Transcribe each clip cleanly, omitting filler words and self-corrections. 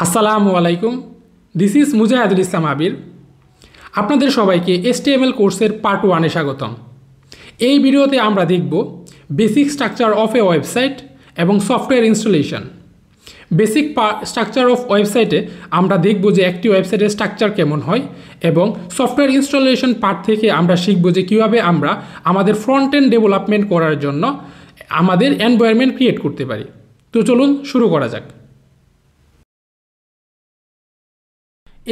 আসসালামু আলাইকুম, this is Mujahidul Islam আবির। আপনাদের সবাইকে HTML কোর্সের পার্ট 1-এ স্বাগতম। এই ভিডিওতে আমরা দেখব basic structure of a website এবং software installation. Basic structure of ওয়েবসাইটে আমরা দেখব যে একটি ওয়েবসাইটের স্ট্রাকচার কেমন হয়, এবং সফটওয়্যার ইনস্টলেশন পার্ট থেকে আমরা শিখব যে কীভাবে আমরা আমাদের ফ্রন্ট এন্ড ডেভেলপমেন্ট করার জন্য আমাদের এনভায়রনমেন্ট ক্রিয়েট করতে পারি। তো চলুন শুরু করা যাক।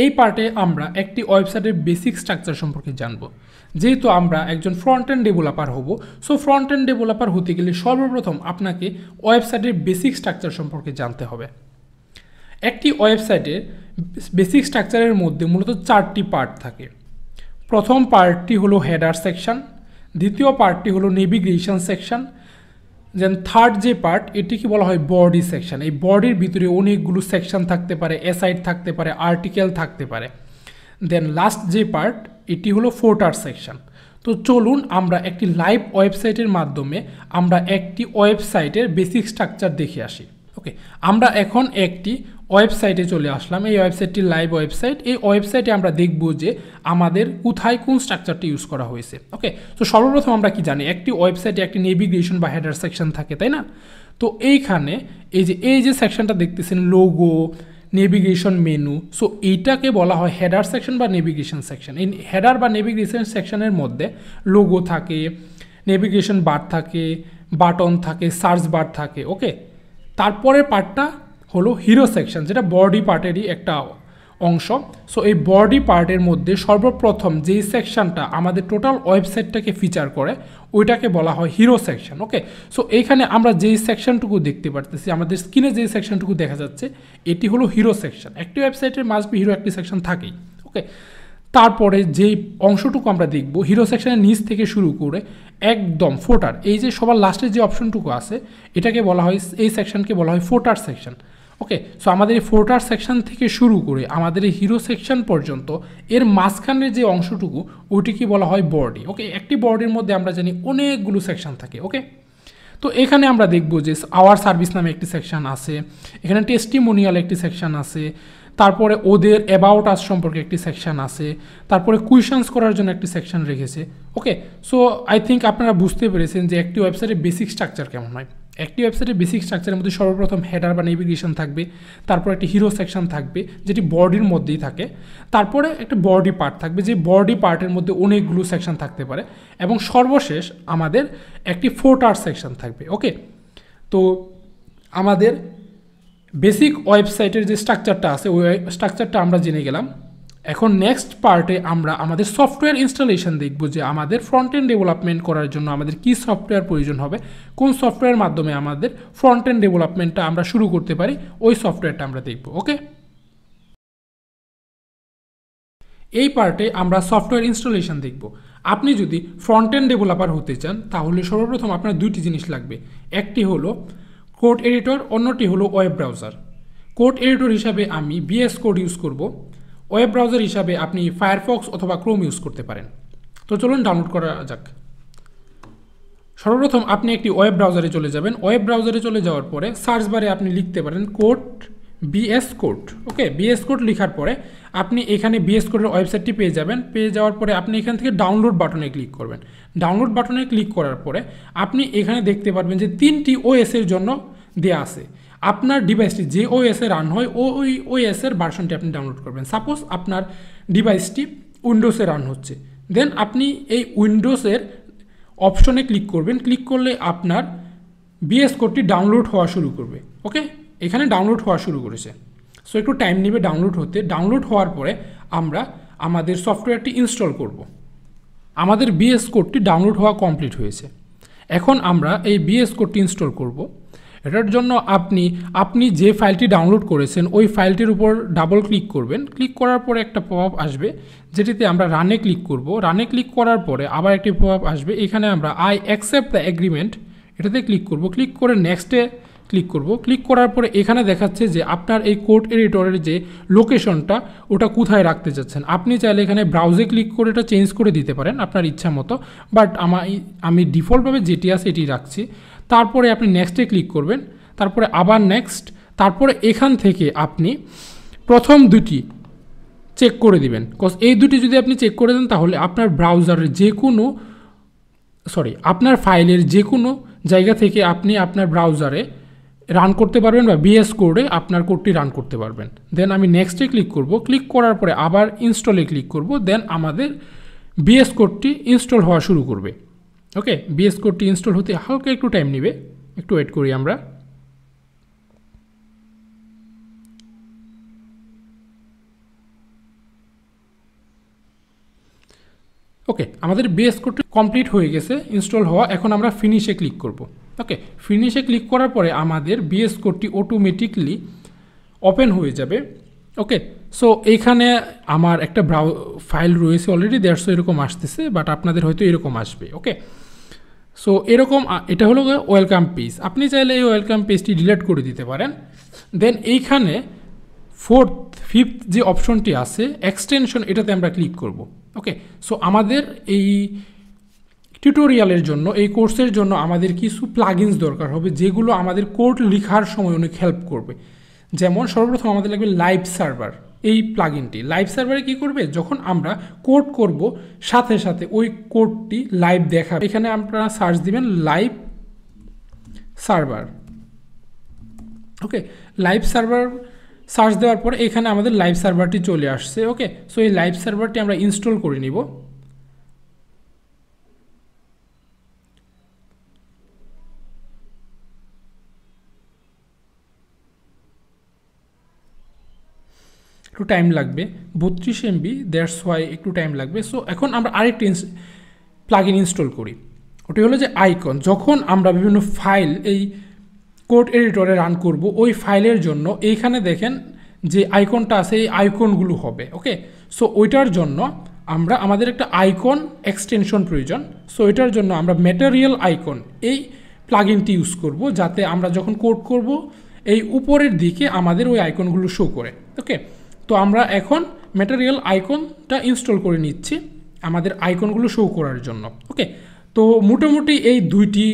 এই পার্টে আমরা একটি ওয়েবসাইটের বেসিক স্ট্রাকচার সম্পর্কে জানব। যেহেতু আমরা একজন ফ্রন্ট এন্ড ডেভেলপার হব, সো ফ্রন্ট এন্ড ডেভেলপার হতে গেলে সর্বপ্রথম আপনাকে ওয়েবসাইটের বেসিক স্ট্রাকচার সম্পর্কে জানতে হবে। একটি ওয়েবসাইটের বেসিক স্ট্রাকচারের মধ্যে মূলত 4টি পার্ট থাকে। প্রথম পার্টটি হলো হেডার সেকশন, দ্বিতীয় পার্টটি হলো নেভিগেশন সেকশন, দেন থার্ড যে পার্ট এটিকে বলা হয় বডি সেকশন। এই বডির ভিতরে অনেকগুলো সেকশন থাকতে পারে, অ্যাসাইড থাকতে পারে, আর্টিকেল থাকতে পারে। দেন লাস্ট যে পার্ট এটি হলো ফুটার সেকশন। তো চলুন আমরা একটি লাইভ ওয়েবসাইটের মাধ্যমে আমরা একটি ওয়েবসাইটের বেসিক স্ট্রাকচার দেখে আসি। ওকে, আমরা এখন একটি ওয়েবসাইটে চলে আসলাম। এই ওয়েবসাইটটি লাইভ ওয়েবসাইট। এই ওয়েবসাইটে আমরা দেখব যে আমাদের কোথায় কোন স্ট্রাকচারটি ইউজ করা হয়েছে। ওকে, তো সর্বপ্রথম আমরা কি জানি, একটি ওয়েবসাইটে একটি নেভিগেশন বা হেডার সেকশন থাকে, তাই না? তো এইখানে এই যে সেকশনটা দেখতেছেন, লোগো, নেভিগেশন মেনু, সো এইটাকে বলা হয় হেডার সেকশন বা নেভিগেশন সেকশন। এই হেডার বা নেভিগেশন সেকশনের মধ্যে লোগো থাকে, নেভিগেশন বার থাকে, বাটন থাকে, সার্চ বার থাকে। ওকে, তারপরের পার্টটা হলো হিরো সেকশন, যেটা বডি পার্টেরই একটা অংশ। সো এই বডি পার্টের মধ্যে সর্বপ্রথম যেই সেকশনটা আমাদের টোটাল ওয়েবসাইটটাকে ফিচার করে ওইটাকে বলা হয় হিরো সেকশন। ওকে, সো এইখানে আমরা যেই সেকশনটুকু দেখতে পারতেছি, আমাদের স্ক্রিনে যেই সেকশনটুকু দেখা যাচ্ছে, এটি হলো হিরো সেকশন। একটি ওয়েবসাইটের মাস্ট বি হিরো একটি সেকশন থাকেই। ওকে, তারপরে যেই অংশটুকু আমরা দেখব, হিরো সেকশনের নিচ থেকে শুরু করে একদম ফোটার, এই যে সবার লাস্টের যে অপশনটুকু আছে এটাকে বলা হয়, এই সেকশনকে বলা হয় ফোটার সেকশন। ওকে, সো আমাদের এই ফোটার সেকশন থেকে শুরু করে আমাদের এই হিরো সেকশন পর্যন্ত এর মাঝখানের যে অংশটুকু ওইটিকে বলা হয় বডি। ওকে, একটি বডির মধ্যে আমরা জানি অনেকগুলো সেকশন থাকে। ওকে, তো এখানে আমরা দেখব যে আওয়ার সার্ভিস নামে একটি সেকশন আছে, এখানে টেস্টিমোনিয়াল একটি সেকশন আছে, তারপরে ওদের অ্যাবাউট আস সম্পর্কে একটি সেকশন আছে, তারপরে কুয়েশনস করার জন্য একটি সেকশন রেখেছে। ওকে, সো আই থিঙ্ক আপনারা বুঝতে পেরেছেন যে একটি ওয়েবসাইটের বেসিক স্ট্রাকচার কেমন হয়। একটি ওয়েবসাইটের বেসিক স্ট্রাকচারের মধ্যে সর্বপ্রথম হেডার বা নেভিগেশন থাকবে, তারপর একটি হিরো সেকশন থাকবে যেটি বডির মধ্যেই থাকে, তারপরে একটা বডি পার্ট থাকবে, যে বডি পার্টের মধ্যে অনেকগুলো সেকশন থাকতে পারে, এবং সর্বশেষ আমাদের একটি ফুটার সেকশন থাকবে। ওকে, তো আমাদের বেসিক ওয়েবসাইটের যে স্ট্রাকচারটা আছে ওই স্ট্রাকচারটা আমরা জেনে গেলাম। এখন নেক্সট পার্টে আমরা আমাদের সফটওয়্যার ইনস্টলেশন দেখব, যে আমাদের ফ্রন্ট এন্ড ডেভেলপমেন্ট করার জন্য আমাদের কী সফটওয়্যার প্রয়োজন হবে, কোন সফটওয়্যারের মাধ্যমে আমাদের ফ্রন্ট এন্ড ডেভেলপমেন্টটা আমরা শুরু করতে পারি, ওই সফটওয়্যারটা আমরা দেখব। ওকে, এই পার্টে আমরা সফটওয়্যার ইনস্টলেশন দেখব। আপনি যদি ফ্রন্ট এন্ড ডেভেলপার হতে চান তাহলে সর্বপ্রথম আপনার দুইটি জিনিস লাগবে। একটি হলো কোড এডিটর, অন্যটি হলো ওয়েব ব্রাউজার। কোড এডিটর হিসাবে আমি VS কোড ইউজ করব, ওয়েব ব্রাউজার হিসাবে আপনি ফায়ারফক্স অথবা ক্রোম ইউজ করতে পারেন। তো চলুন ডাউনলোড করা যাক। সর্বপ্রথম আপনি একটি ওয়েব ব্রাউজারে চলে যাবেন। ওয়েব ব্রাউজারে চলে যাওয়ার পরে সার্চ বারে আপনি লিখতে পারেন কোড VS কোড। ওকে, VS কোড লেখার পরে আপনি এখানে VS কোডের ওয়েবসাইটটি পেয়ে যাবেন। পেয়ে যাওয়ার পরে আপনি এখান থেকে ডাউনলোড বাটনে ক্লিক করবেন। ডাউনলোড বাটনে ক্লিক করার পরে আপনি এখানে দেখতে পারবেন যে 3টি OS-এর জন্য দেয়া আছে। আপনার ডিভাইসটি যে OS-এ রান হয় ওই OS-এর ভার্সনটি আপনি ডাউনলোড করবেন। সাপোজ আপনার ডিভাইসটি উইন্ডোজে রান হচ্ছে, দেন আপনি এই উইন্ডোজের অপশনে ক্লিক করবেন। ক্লিক করলে আপনার VS কোডটি ডাউনলোড হওয়া শুরু করবে। ওকে, এখানে ডাউনলোড হওয়া শুরু করেছে, সো একটু টাইম নেবে ডাউনলোড হতে। ডাউনলোড হওয়ার পরে আমরা আমাদের সফটওয়্যারটি ইনস্টল করব। আমাদের VS কোডটি ডাউনলোড হওয়া কমপ্লিট হয়েছে। এখন আমরা এই VS কোডটি ইনস্টল করব। এটার জন্য আপনি যে ফাইলটি ডাউনলোড করেছেন ওই ফাইলটির উপর ডাবল ক্লিক করবেন। ক্লিক করার পরে একটা পপআপ আসবে যেটিতে আমরা রানে ক্লিক করব। রানে ক্লিক করার পরে আবার একটি পপআপ আসবে, এখানে আমরা আই অ্যাকসেপ্ট দ্য এগ্রিমেন্ট এটাতে ক্লিক করব। ক্লিক করে নেক্সটে ক্লিক করব। ক্লিক করার পরে এখানে দেখাচ্ছে যে আপনার এই কোড এডিটরের যে লোকেশনটা ওটা কোথায় রাখতে চাচ্ছেন। আপনি চাইলে এখানে ব্রাউজে ক্লিক করে এটা চেঞ্জ করে দিতে পারেন আপনার ইচ্ছা মতো, বাট আমি ডিফল্টভাবে যেটি আছে এটি রাখছি। তারপরে আপনি নেক্সটে ক্লিক করবেন, তারপরে আবার নেক্সট, তারপরে এখান থেকে আপনি প্রথম দুটি চেক করে দিবেন, কজ এই দুটি যদি আপনি চেক করে দেন তাহলে আপনার ব্রাউজারের যে কোনো আপনার ফাইলের যে কোনো জায়গা থেকে আপনি আপনার ব্রাউজারে রান করতে পারবেন বা বিএস কোডে আপনার কোডটি রান করতে পারবেন। দেন আমি নেক্সটে ক্লিক করব, ক্লিক করার পরে আবার ইনস্টলে ক্লিক করব, দেন আমাদের বিএস কোডটি ইনস্টল হওয়া শুরু করবে। ওকে, বিএস কোডটি ইনস্টল হতে হালকা একটু টাইম নেবে, একটু ওয়েট করি আমরা। ওকে, আমাদের বিএস কোডটি কমপ্লিট হয়ে গেছে ইনস্টল হওয়া। এখন আমরা ফিনিশে ক্লিক করব। ওকে, ফিনিশে ক্লিক করার পরে আমাদের বিএস কোডটি অটোমেটিকলি ওপেন হয়ে যাবে। ওকে, সো এইখানে আমার একটা ফাইল রয়েছে অলরেডি, দ্যাটস এরকম আসতেছে, বাট আপনাদের হয়তো এরকম আসবে। ওকে, সো এরকম এটা হলো ওয়েলকাম পেজ। আপনি চাইলে এই ওয়েলকাম পেজটি ডিলিট করে দিতে পারেন। দেন এইখানে 4th 5th যে অপশনটি আছে এক্সটেনশন, এটাতে আমরা ক্লিক করব। ওকে, সো আমাদের এই টিউটোরিয়ালের জন্য, এই কোর্সের জন্য আমাদের কিছু প্লাগইনস দরকার হবে যেগুলো আমাদের কোড লেখার সময় অনেক হেল্প করবে। যেমন সর্বপ্রথম আমাদের লাগবে লাইভ সার্ভার। এই প্লাগইনটি লাইভ সার্ভারে কী করবে, যখন আমরা কোড করব সাথে সাথে ওই কোডটি লাইভ দেখাবে। এখানে আপনারা সার্চ দিবেন লাইভ সার্ভার। ওকে, লাইভ সার্ভার সার্চ দেওয়ার পরে এখানে আমাদের লাইভ সার্ভারটি চলে আসছে। ওকে, সো এই লাইভ সার্ভারটি আমরা ইনস্টল করে নিব। একটু টাইম লাগবে, 32 MB, দ্যাটস ওয়াই একটু টাইম লাগবে। সো এখন আমরা আরেকটি প্লাগইন ইনস্টল করি, ওটি হলো যে আইকন। যখন আমরা বিভিন্ন ফাইল এই কোড এডিটরে রান করব, ওই ফাইলের জন্য এইখানে দেখেন যে আইকনটা আছে, এই আইকনগুলো হবে। ওকে, সো ওইটার জন্য আমাদের একটা আইকন এক্সটেনশন প্রয়োজন। সো এটার জন্য আমরা ম্যাটেরিয়াল আইকন এই প্লাগইনটি ইউজ করব, যাতে আমরা যখন কোড করব এই উপরের দিকে আমাদের ওই আইকনগুলো শো করে। ওকে, তো আমরা এখন ম্যাটেরিয়াল আইকনটা ইনস্টল করে নিচ্ছি আমাদের আইকনগুলো শো করার জন্য। ওকে, তো মোটামুটি এই দুইটি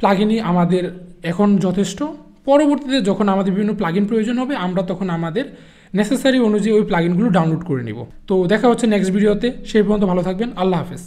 প্লাগইনই আমাদের এখন যথেষ্ট। পরবর্তীতে যখন আমাদের বিভিন্ন প্লাগইন প্রয়োজন হবে, আমরা তখন আমাদের নেসেসারি অনুযায়ী ওই প্লাগইনগুলো ডাউনলোড করে নিব। তো দেখা হচ্ছে নেক্সট ভিডিওতে, সেই পর্যন্ত ভালো থাকবেন। আল্লাহ হাফেজ।